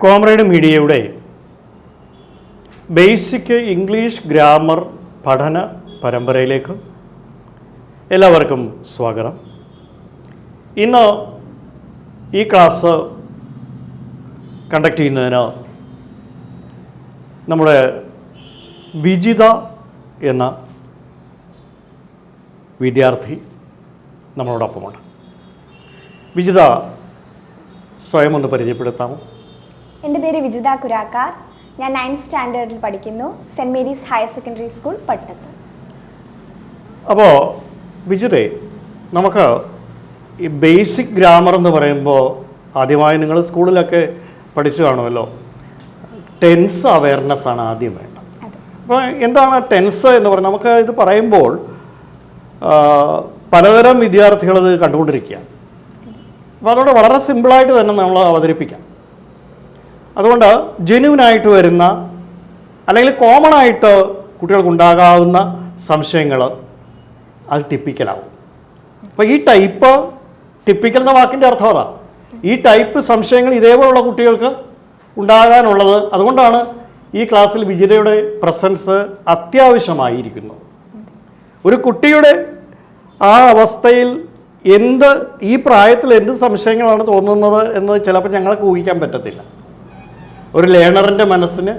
Comrade മീഡിയയുടെ basic English grammar പഠന പരമ്പരയിലേക്ക് എല്ലാവർക്കും സ്വാഗതം. ഇന്ന് ഈ ക്ലാസ് കണ്ടക്ട് ചെയ്യുന്നതിന് നമ്മുടെ വിജിത എന്ന വിദ്യാർത്ഥി നമ്മളോടൊപ്പമുണ്ട്. വിജിത സ്വയം ഒന്ന് പരിചയപ്പെടുത്താമോ? എൻ്റെ പേര് വിജിത കുരാക്കാർ. ഞാൻ 9th സ്റ്റാൻഡേർഡിൽ പഠിക്കുന്നു. Saint Mary's higher secondary school പട്ടത്ത്. അപ്പോൾ വിജിതേ, നമുക്ക് ഈ ബേസിക് ഗ്രാമർ എന്ന് പറയുമ്പോൾ ആദ്യമായി നിങ്ങൾ സ്കൂളിലൊക്കെ പഠിച്ചു കാണുമല്ലോ, ടെൻസ് അവയർനെസ് ആണ് ആദ്യം വേണ്ടത്. അപ്പോൾ എന്താണ് ടെൻസ് എന്ന് പറയുന്നത്? നമുക്ക് ഇത് പറയുമ്പോൾ പലതരം വിദ്യാർത്ഥികൾ ഇത് കണ്ടുകൊണ്ടിരിക്കുക. അപ്പോൾ അതുകൊണ്ട് വളരെ സിമ്പിളായിട്ട് തന്നെ നമ്മൾ അവതരിപ്പിക്കാം. അതുകൊണ്ട് ജെന്യുവനായിട്ട് വരുന്ന അല്ലെങ്കിൽ കോമൺ ആയിട്ട് കുട്ടികൾക്കുണ്ടാകാവുന്ന സംശയങ്ങൾ അത് ടിപ്പിക്കലാവും. അപ്പോൾ ഈ ടൈപ്പ് ടിപ്പിക്കൽ എന്ന വാക്കിൻ്റെ അർത്ഥം അതാണ്. ഈ ടൈപ്പ് സംശയങ്ങൾ ഇതേപോലുള്ള കുട്ടികൾക്ക് ഉണ്ടാകാനുള്ളത്. അതുകൊണ്ടാണ് ഈ ക്ലാസ്സിൽ വിജിതയുടെ പ്രസൻസ് അത്യാവശ്യമായിരിക്കുന്നു. ഒരു കുട്ടിയുടെ ആ അവസ്ഥയിൽ ഈ പ്രായത്തിൽ എന്ത് സംശയങ്ങളാണ് തോന്നുന്നത് എന്ന് ചിലപ്പോൾ ഞങ്ങൾക്ക് ഊഹിക്കാൻ പറ്റത്തില്ല. ഒരു ലേണറിൻ്റെ മനസ്സിന്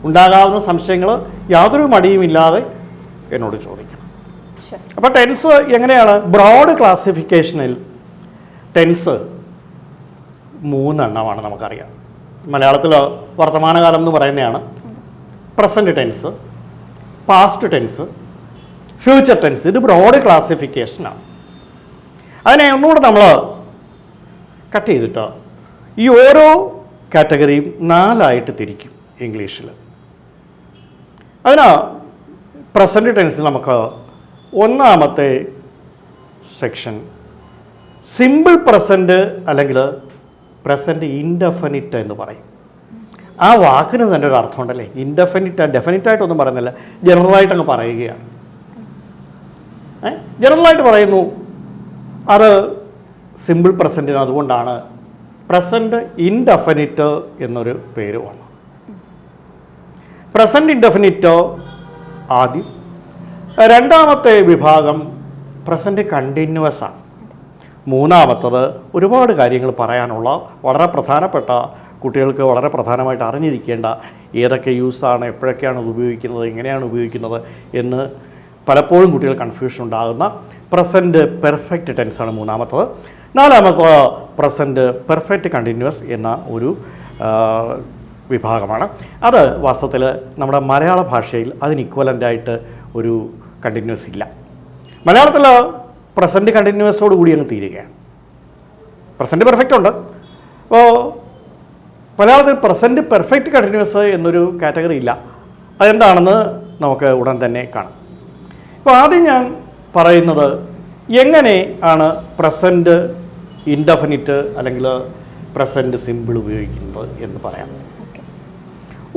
ഉണ്ടാകാവുന്ന സംശയങ്ങൾ യാതൊരു മടിയുമില്ലാതെ എന്നോട് ചോദിക്കണം. അപ്പോൾ ടെൻസ് എങ്ങനെയാണ്? ബ്രോഡ് ക്ലാസിഫിക്കേഷനിൽ ടെൻസ് 3 എണ്ണമാണ് നമുക്കറിയാം. മലയാളത്തിൽ വർത്തമാനകാലം എന്ന് പറയുന്നതാണ് present tense, past tense, future tense. ഇത് ബ്രോഡ് ക്ലാസിഫിക്കേഷനാണ്. അതിനെ ഒന്നുകൂടെ നമ്മൾ കട്ട് ചെയ്തിട്ട് ഈ ഓരോ കാറ്റഗറിയും 4 തിരിക്കും ഇംഗ്ലീഷിൽ. അതിന് പ്രസൻറ്റ് ടെൻസിൽ നമുക്ക് ഒന്നാമത്തെ സെക്ഷൻ സിമ്പിൾ പ്രസൻറ്റ് അല്ലെങ്കിൽ പ്രസൻറ്റ് ഇൻഡെഫിനിറ്റ് എന്ന് പറയും. ആ വാക്കിന് തന്നെ ഒരു അർത്ഥമുണ്ടല്ലേ. ഇൻഡെഫിനിറ്റ് ഡെഫിനിറ്റായിട്ടൊന്നും പറയുന്നില്ല, ജനറലായിട്ട് അങ്ങ് പറയുകയാണ്. ജനറലായിട്ട് പറയുന്നു. അത് സിമ്പിൾ പ്രസൻറ്റിന് അതുകൊണ്ടാണ് പ്രസൻറ്റ് ഇൻഡെഫിനിറ്റ് എന്നൊരു പേര് വന്നു. പ്രസൻറ്റ് ഇൻഡെഫിനിറ്റ് ആദ്യം. രണ്ടാമത്തെ വിഭാഗം പ്രസൻറ്റ് കണ്ടിന്യൂവസ് ആണ്. മൂന്നാമത്തത് ഒരുപാട് കാര്യങ്ങൾ പറയാനുള്ള വളരെ പ്രധാനപ്പെട്ട, കുട്ടികൾക്ക് വളരെ പ്രധാനമായിട്ട് അറിഞ്ഞിരിക്കേണ്ട ഏതൊക്കെ യൂസാണ്, എപ്പോഴൊക്കെയാണ് അത് ഉപയോഗിക്കുന്നത്, എങ്ങനെയാണ് ഉപയോഗിക്കുന്നത് എന്ന് പലപ്പോഴും കുട്ടികൾ കൺഫ്യൂഷൻ ഉണ്ടാകുന്ന പ്രസൻറ്റ് പെർഫെക്റ്റ് ടെൻസാണ് മൂന്നാമത്തത്. നാലാമത്തത് പ്രസൻറ്റ് പെർഫെക്റ്റ് കണ്ടിന്യൂവസ് എന്ന ഒരു വിഭാഗമാണ്. അത് വാസ്തവത്തിൽ നമ്മുടെ മലയാള ഭാഷയിൽ അതിന് ഇക്വലൻ്റായിട്ട് ഒരു കണ്ടിന്യൂസ് ഇല്ല. മലയാളത്തിൽ പ്രസൻറ്റ് കണ്ടിന്യൂവസോട് കൂടി അങ്ങ് തീരുകയാണ്. പ്രസൻറ്റ് പെർഫെക്റ്റ് ഉണ്ട്. അപ്പോൾ മലയാളത്തിൽ പ്രസൻറ്റ് പെർഫെക്റ്റ് കണ്ടിന്യൂവസ് എന്നൊരു കാറ്റഗറി ഇല്ല. അതെന്താണെന്ന് നമുക്ക് ഉടൻ തന്നെ കാണാം. അപ്പോൾ ആദ്യം ഞാൻ പറയുന്നത് എങ്ങനെ ആണ് പ്രസൻറ്റ് ഇൻഡെഫിനിറ്റ് അല്ലെങ്കിൽ പ്രസൻറ്റ് സിമ്പിൾ ഉപയോഗിക്കുന്നത് എന്ന് പറയാം.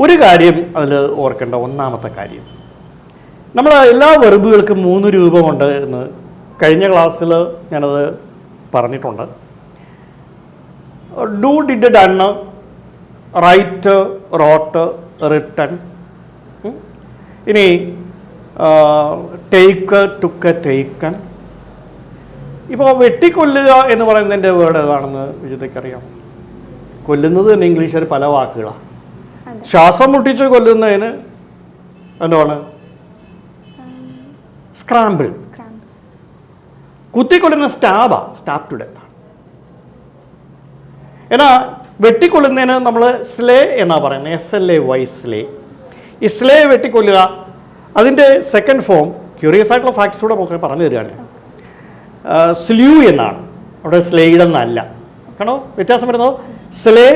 ഒരു കാര്യം അതിൽ ഓർക്കേണ്ട ഒന്നാമത്തെ കാര്യം, നമ്മൾ എല്ലാ വെർബുകൾക്കും 3 രൂപമുണ്ട് എന്ന് കഴിഞ്ഞ ക്ലാസ്സിൽ ഞാനത് പറഞ്ഞിട്ടുണ്ട്. Do, did, done, write, wrote, written. ഇനി ടേക്ക്, ടുക്ക്, ടേക്കൺ. ഇപ്പോൾ വെട്ടിക്കൊല്ലുക എന്ന് പറയുന്നതിൻ്റെ വേർഡ് ഏതാണെന്ന് വിജിതയ്ക്കറിയാം? കൊല്ലുന്നത് തന്നെ ഇംഗ്ലീഷിൽ പല വാക്കുകളാണ്. ശ്വാസം മുട്ടിച്ച് കൊല്ലുന്നതിന് എന്താണ്? സ്ക്രാമ്പിൾ. കുത്തിക്കൊല്ലുന്ന സ്റ്റാബ് ടു ഡെത്ത്. എന്നാൽ വെട്ടിക്കൊല്ലുന്നതിന് നമ്മൾ സ്ലേ എന്നാണ് പറയുന്നത്. SLAY, slay. ഈ സ്ലേ വെട്ടിക്കൊല്ലുക, അതിൻ്റെ സെക്കൻഡ് ഫോം ക്യൂറിയസ് ആയിട്ടുള്ള ഫാക്ട്സ് കൂടെ നമുക്ക് പറഞ്ഞു തരികയാണ്. സ്ലൂ എന്നാണ്. അവിടെ സ്ലേഡ് എന്നല്ല. കണ്ടോ വ്യത്യാസം വരുന്നത്? സ്ലേ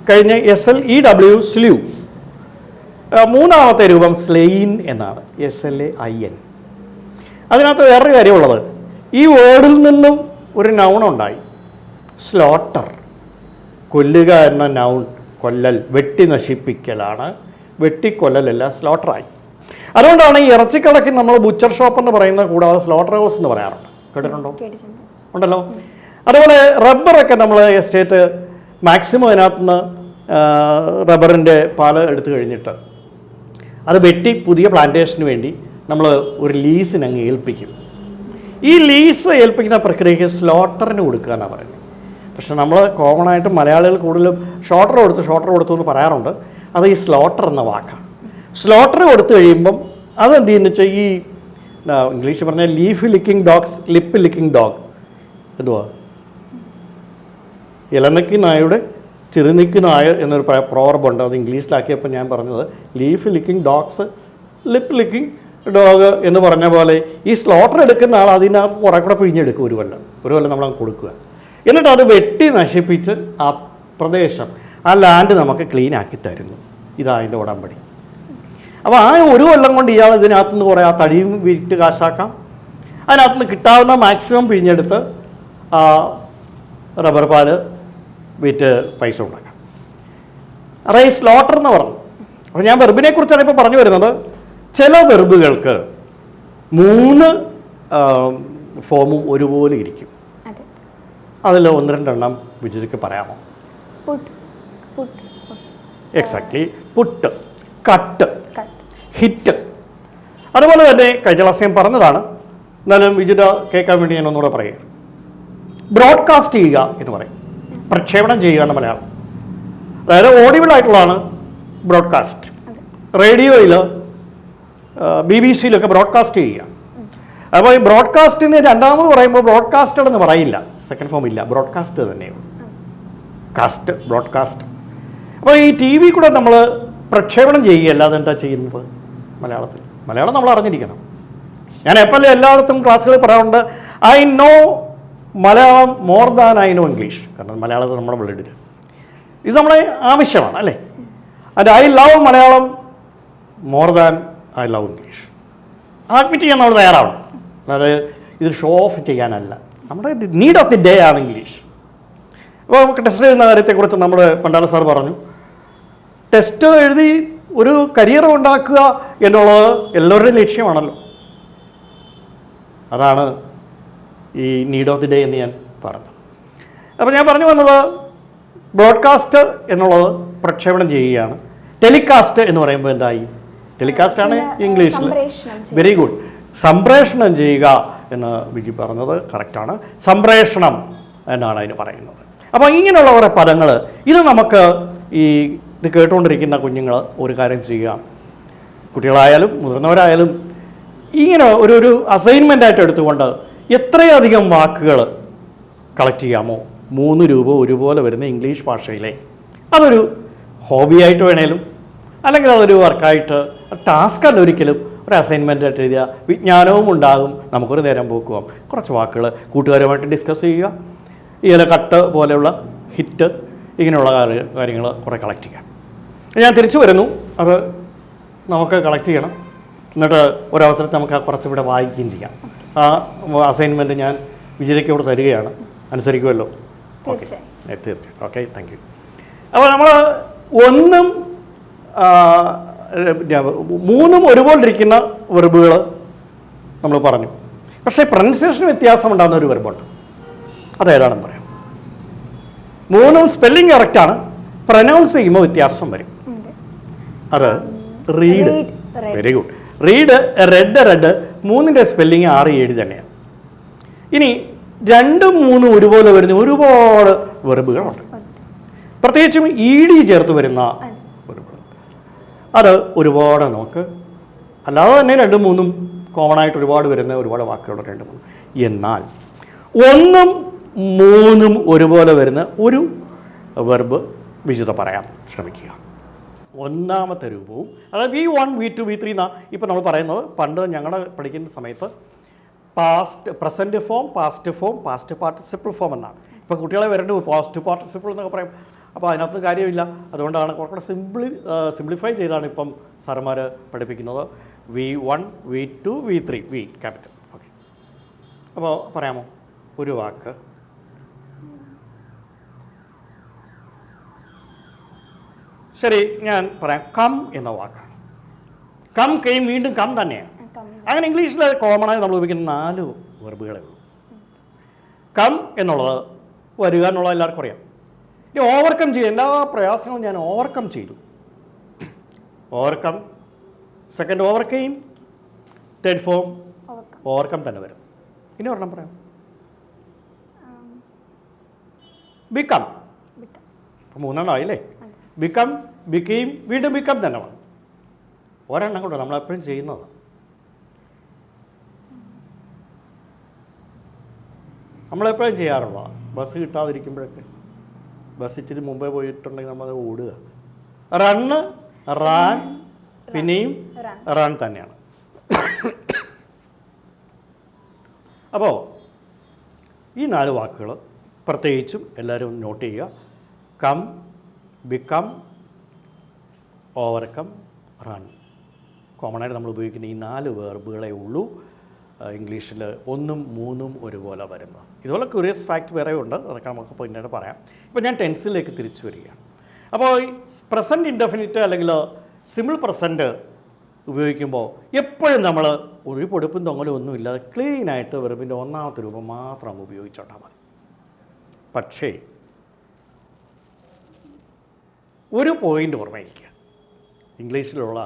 കഴിഞ്ഞ് SLEW, സ്ലൂ. മൂന്നാമത്തെ രൂപം സ്ലെയിൻ എന്നാണ്, SLAIN. അതിനകത്ത് വേറൊരു കാര്യമുള്ളത്, ഈ വേർഡിൽ നിന്നും ഒരു നൗൺ ഉണ്ടായി, സ്ലോട്ടർ. കൊല്ലുക എന്ന നൗൺ കൊല്ലൽ, വെട്ടി നശിപ്പിക്കലാണ്. വെട്ടിക്കൊല്ലലല്ല, സ്ലോട്ടറായി. അതുകൊണ്ടാണ് ഈ ഇറച്ചിക്കടയ്ക്ക് നമ്മൾ ബുച്ചർ ഷോപ്പ് എന്ന് പറയുന്നത് കൂടാതെ സ്ലോട്ടർ ഹൗസ് എന്ന് പറയാറുണ്ട്. കേട്ടിട്ടുണ്ടോ? ഉണ്ടല്ലോ. അതുപോലെ റബ്ബറൊക്കെ നമ്മൾ എസ്റ്റേറ്റ് മാക്സിമം അതിനകത്ത് നിന്ന് റബ്ബറിൻ്റെ പാല് എടുത്തു കഴിഞ്ഞിട്ട് അത് വെട്ടി പുതിയ പ്ലാന്റേഷന് വേണ്ടി നമ്മൾ ഒരു ലീസിന് അങ്ങ് ഏൽപ്പിക്കും. ഈ ലീസ് ഏൽപ്പിക്കുന്ന പ്രക്രിയയ്ക്ക് സ്ലോട്ടറിന് കൊടുക്കുക എന്നാണ് പറയുന്നത്. പക്ഷെ നമ്മൾ കോമൺ ആയിട്ട് മലയാളികൾ കൂടുതലും ഷോട്ടർ കൊടുത്തു എന്ന് പറയാറുണ്ട്. അത് ഈ സ്ലോട്ടർ എന്ന വാക്കാണ്. സ്ലോട്ടർ കൊടുത്തു കഴിയുമ്പം അതെന്ത് ചെയ്യുന്നു വെച്ചാൽ ഈ ഇംഗ്ലീഷ് പറഞ്ഞാൽ ലിപ്പ് ലിക്കിംഗ് ഡോഗ് എന്തുവാ, ഇലനക്കി നായയുടെ ചെറുനിക്ക് നായ എന്നൊരു പ്രോവർബുണ്ട്. അത് ഇംഗ്ലീഷിലാക്കിയപ്പോൾ ഞാൻ പറഞ്ഞത് leaf licking dogs lip licking dog എന്ന് പറഞ്ഞ പോലെ ഈ സ്ലോട്ടർ എടുക്കുന്ന ആൾ അതിനകത്ത് കുറേ കൂടെ പിഴിഞ്ഞെടുക്കും. ഒരു കൊല്ലം നമ്മളങ്ങ് കൊടുക്കുക. എന്നിട്ട് അത് വെട്ടി നശിപ്പിച്ച് ആ പ്രദേശം ആ ലാൻഡ് നമുക്ക് ക്ലീൻ ആക്കി തരുന്നു. ഇതാ അതിൻ്റെ ഉടമ്പടി. അപ്പോൾ ആ ഒരു കൊല്ലം കൊണ്ട് ഇയാൾ ഇതിനകത്തുനിന്ന് കുറേ ആ തടിയും വിറ്റ് കാശാക്കാം. അതിനകത്തുനിന്ന് കിട്ടാവുന്ന മാക്സിമം പിഴിഞ്ഞെടുത്ത് ആ റബ്ബർ പാല് വിറ്റ് പൈസ ഉണ്ടാക്കാം. അതായത് ഈ സ്ലോട്ടർ എന്ന് പറഞ്ഞു. അപ്പോൾ ഞാൻ വെർബിനെ കുറിച്ചാണ് ഇപ്പോൾ പറഞ്ഞു വരുന്നത്. ചില വെർബുകൾക്ക് 3 ഫോമും ഒരുപോലെ ഇരിക്കും. അതിൽ 1-2 വിജയ്ക്ക് പറയാമോ? എക്സാക്ട്ലി. Put, cut, hit. അതുപോലെ തന്നെ കഴിഞ്ഞ ക്ലാസ് ഞാൻ പറഞ്ഞതാണ്, എന്നാലും വിജിത കേൾക്കാൻ വേണ്ടി ഞാൻ ഒന്നുകൂടെ പറയുക. ബ്രോഡ്കാസ്റ്റ് ചെയ്യുക എന്ന് പറയും. പ്രക്ഷേപണം ചെയ്യുക എന്ന് മലയാളം. അതായത് ഓഡിബിൾ ആയിട്ടുള്ളതാണ് ബ്രോഡ്കാസ്റ്റ്. റേഡിയോയിൽ BBC-യിലൊക്കെ ബ്രോഡ്കാസ്റ്റ് ചെയ്യുക. അപ്പോൾ ഈ ബ്രോഡ്കാസ്റ്റിന് രണ്ടാമത് പറയുമ്പോൾ ബ്രോഡ്കാസ്റ്റഡ് എന്ന് പറയില്ല, സെക്കൻഡ് ഫോം ഇല്ല, ബ്രോഡ്കാസ്റ്റ് തന്നെയാണ്. ബ്രോഡ്കാസ്റ്റ്. അപ്പോൾ ഈ TV കൂടെ നമ്മൾ പ്രക്ഷേപണം ചെയ്യുകയല്ല. അതെന്താ ചെയ്യുന്നത്? മലയാളം നമ്മൾ അറിഞ്ഞിരിക്കണം. ഞാൻ എപ്പോഴും എല്ലായിടത്തും ക്ലാസ്സുകളിൽ പറയാറുണ്ട്, I know Malayalam more than I know English. കാരണം മലയാളത്തിൽ നമ്മുടെ ബ്ലഡിൽ ഇത് നമ്മുടെ ആവശ്യമാണ് അല്ലേ. And I love Malayalam more than I love English. Admit ചെയ്യാൻ നമ്മൾ തയ്യാറാവണം. അതായത് ഇത് ഷോ ഓഫ് ചെയ്യാനല്ല, നമ്മുടെ നീഡ് ഓഫ് ദി ഡേ ആണ് ഇംഗ്ലീഷ്. അപ്പോൾ നമുക്ക് ടെസ്റ്റ് എഴുതുന്ന കാര്യത്തെക്കുറിച്ച് നമ്മുടെ പണ്ടാല സാർ പറഞ്ഞു. ടെസ്റ്റ് എഴുതി ഒരു കരിയർ ഉണ്ടാക്കുക എന്നുള്ളത് എല്ലാവരുടെയും ലക്ഷ്യമാണല്ലോ. അതാണ് ഈ നീഡ് ഓഫ് ദി ഡേ എന്ന് ഞാൻ പറഞ്ഞു. അപ്പോൾ ഞാൻ പറഞ്ഞു വന്നത് ബ്രോഡ്കാസ്റ്റ് എന്നുള്ളത് പ്രക്ഷേപണം ചെയ്യുകയാണ്. ടെലികാസ്റ്റ് എന്ന് പറയുമ്പോൾ എന്തായി? ടെലികാസ്റ്റാണ് ഇംഗ്ലീഷിൽ. Very good. സംപ്രേഷണം ചെയ്യുക എന്ന് വിജി പറഞ്ഞത് കറക്റ്റാണ്. സംപ്രേഷണം എന്നാണ് അതിന് പറയുന്നത്. അപ്പോൾ ഇങ്ങനെയുള്ള കുറേ പദങ്ങൾ ഇത് നമുക്ക് ഇത് കേട്ടുകൊണ്ടിരിക്കുന്ന കുഞ്ഞുങ്ങൾ ഒരു കാര്യം ചെയ്യുക, കുട്ടികളായാലും മുതിർന്നവരായാലും ഇങ്ങനെ ഒരു അസൈൻമെൻ്റായിട്ട് എടുത്തുകൊണ്ട് എത്രയധികം വാക്കുകൾ കളക്ട് ചെയ്യാമോ 3 രൂപ ഒരുപോലെ വരുന്ന ഇംഗ്ലീഷ് ഭാഷയിലെ അതൊരു ഹോബിയായിട്ട് വേണേലും അല്ലെങ്കിൽ അതൊരു വർക്കായിട്ട് ടാസ്ക് അല്ല, ഒരിക്കലും ഒരു അസൈൻമെൻ്റായിട്ട് എഴുതിയ വിജ്ഞാനവും ഉണ്ടാകും. നമുക്കൊരു നേരം പോക്കുവാം. കുറച്ച് വാക്കുകൾ കൂട്ടുകാരുമായിട്ട് ഡിസ്കസ് ചെയ്യുക. ഇങ്ങനെ കട്ട് പോലെയുള്ള ഹിറ്റ് ഇങ്ങനെയുള്ള കാര്യങ്ങൾ കുറേ കളക്ട് ചെയ്യാം. ഞാൻ തിരിച്ചു വരുന്നു. അത് നമുക്ക് കളക്ട് ചെയ്യണം. എന്നിട്ട് ഒരവസരത്തിൽ നമുക്ക് കുറച്ച് ഇവിടെ വായിക്കുകയും ചെയ്യാം. ആ അസൈൻമെൻറ്റ് ഞാൻ വിജയയ്ക്കോട് തരികയാണ്. അനുസരിക്കുമല്ലോ? ഓക്കെ, തീർച്ചയായും. Okay, thank you. അപ്പോൾ നമ്മൾ 1ഉം 3ഉം ഒരുപോലെ ഇരിക്കുന്ന വെർബുകൾ നമ്മൾ പറഞ്ഞു. പക്ഷേ പ്രൊനൗൺസിയേഷൻ വ്യത്യാസം ഉണ്ടാകുന്ന ഒരു വെർബുണ്ട്. അതേതാണെന്ന് പറയാം. 3ഉം സ്പെല്ലിംഗ് കറക്റ്റാണ്, പ്രൊനൗൺസ് ചെയ്യുമ്പോൾ വ്യത്യാസം വരും. അത് read. Very good. Read, red 3ൻ്റെ സ്പെല്ലിങ് 6-7 തന്നെയാണ്. ഇനി 2ഉം 3ഉം ഒരുപോലെ വരുന്ന ഒരുപാട് വെർബുകളുണ്ട്. പ്രത്യേകിച്ചും ED ചേർത്ത് വരുന്ന വെർബുകൾ. അത് ഒരുപാട് നമുക്ക് അല്ലാതെ തന്നെ 2ഉം 3ഉം കോമൺ ആയിട്ട് ഒരുപാട് വരുന്ന ഒരുപാട് വാക്കുകളുണ്ട്. 2, 3. എന്നാൽ 1ഉം 3ഉം ഒരുപോലെ വരുന്ന ഒരു വെർബ് വിശദ പറയാൻ ശ്രമിക്കുക. 1ാമത്തെ രൂപവും അതായത് V1, V2, V3 എന്നാ ഇപ്പോൾ നമ്മൾ പറയുന്നത്. പണ്ട് ഞങ്ങളുടെ പഠിക്കുന്ന സമയത്ത് present form, past form, past participle form എന്നാണ്. ഇപ്പോൾ കുട്ടികളെ വരേണ്ടത് പാസ്റ്റ് പാർട്ടിസിപ്പിൾ എന്നൊക്കെ പറയും. അപ്പോൾ അതിനകത്ത് കാര്യമില്ല. അതുകൊണ്ടാണ് കുറച്ചുകൂടെ സിംപ്ലിഫൈ ചെയ്താണ് ഇപ്പം സാറന്മാർ പഠിപ്പിക്കുന്നത്. V1, V2, V3, V capital. Okay. അപ്പോൾ പറയാമോ ഒരു വാക്ക്? ശരി, ഞാൻ പറയാം. കം എന്ന വാക്കാണ്. കം, കെയും, വീണ്ടും കം തന്നെയാണ്. അങ്ങനെ ഇംഗ്ലീഷിൽ കോമണായി നമ്മൾ ഉപയോഗിക്കുന്ന 4 വെർബുകളേ ഉള്ളൂ. കം എന്നുള്ളത് വരിക എന്നുള്ളത് എല്ലാവർക്കും അറിയാം. ഇനി ഓവർകം ചെയ്യും, എല്ലാ പ്രയാസങ്ങളും ഞാൻ ഓവർകം ചെയ്തു. Overcome, second overcome, third form overcome തന്നെ വരും. ഇനി ഒരെണ്ണം പറയാം, ബിക്കം. ഇപ്പം മൂന്നെണ്ണം ആയില്ലേ? ബിക്കം, ബിക്കെയും, വീണ്ടും ബിക്കം തന്നെ വേണം. ഒരെണ്ണം കൂടെ നമ്മളെപ്പോഴും ചെയ്യുന്നത്. നമ്മളെപ്പോഴും ചെയ്യാറുള്ള ബസ് കിട്ടാതിരിക്കുമ്പോഴൊക്കെ, ബസ് ഇച്ചിരി മുമ്പേ പോയിട്ടുണ്ടെങ്കിൽ നമ്മളത് ഓടുക. റണ്ണ്, റാൻ, പിന്നെയും റൺ തന്നെയാണ്. അപ്പോൾ ഈ 4 വാക്കുകൾ പ്രത്യേകിച്ചും എല്ലാവരും നോട്ട് ചെയ്യുക. Come, become, overcome, run. കോമണായിട്ട് നമ്മൾ ഉപയോഗിക്കുന്ന ഈ 4 വേർബുകളേ ഉള്ളൂ ഇംഗ്ലീഷിൽ 1ഉം 3ഉം ഒരുപോലെ വരുന്നത്. ഇതുപോലെ ക്യൂറിയസ് ഫാക്ട് വേറെ ഉണ്ട്, അതൊക്കെ നമുക്ക് പിന്നീട് പറയാം. ഇപ്പോൾ ഞാൻ ടെൻസിലേക്ക് തിരിച്ചു വരികയാണ്. അപ്പോൾ ഈ പ്രസൻറ്റ് ഇൻഡെഫിനിറ്റ് അല്ലെങ്കിൽ സിമ്പിൾ പ്രസൻറ്റ് ഉപയോഗിക്കുമ്പോൾ എപ്പോഴും നമ്മൾ ഒരു പൊടുപ്പും തൊങ്ങലും ഒന്നും ഇല്ലാതെ ക്ലീനായിട്ട് വെറുപ്പിൻ്റെ 1ാമത്തെ രൂപം മാത്രം ഉപയോഗിച്ചോണ്ടാൽ മതി. പക്ഷേ ഒരു പോയിൻ്റ് ഓർമ്മയിരിക്കുക, ഇംഗ്ലീഷിലുള്ള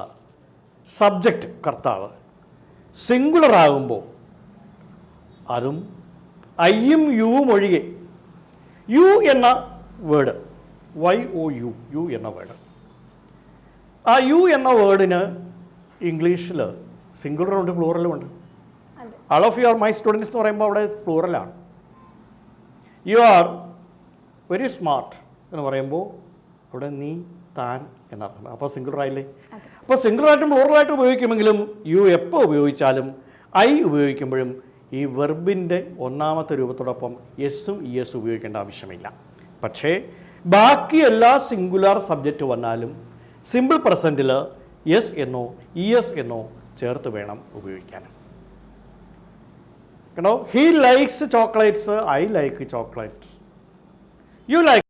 സബ്ജക്റ്റ് കർത്താവ് സിംഗുലർ ആകുമ്പോൾ അതും ഐയും യുവും ഒഴികെ, യു എന്ന വേർഡ്, YOU, യു എന്ന വേർഡ്, ആ യു എന്ന വേർഡിന് ഇംഗ്ലീഷിൽ സിംഗുലറുണ്ട്, പ്ലൂറലുമുണ്ട്. All of you are my students എന്ന് പറയുമ്പോൾ അവിടെ പ്ലൂറലാണ്. യു ആർ വെരി സ്മാർട്ട് എന്ന് പറയുമ്പോൾ അവിടെ നീ, താൻ എന്നർത്ഥം. അപ്പോൾ സിംഗുലർ ആയില്ലേ? അപ്പോൾ സിംഗുലറായിട്ടും പ്ലൂറലായിട്ടും ഉപയോഗിക്കുമെങ്കിലും യു എപ്പോൾ ഉപയോഗിച്ചാലും ഐ ഉപയോഗിക്കുമ്പോഴും ഈ വെർബിൻ്റെ 1ാമത്തെ രൂപത്തോടൊപ്പം എസ്സും ES ഉപയോഗിക്കേണ്ട ആവശ്യമില്ല. പക്ഷേ ബാക്കി എല്ലാ സിംഗുലാർ സബ്ജക്റ്റ് വന്നാലും സിമ്പിൾ പ്രസൻറ്റിൽ എസ് എന്നോ ES എന്നോ ചേർത്ത് വേണം ഉപയോഗിക്കാൻ. കണ്ടോ, he likes chocolates, I like chocolates, you like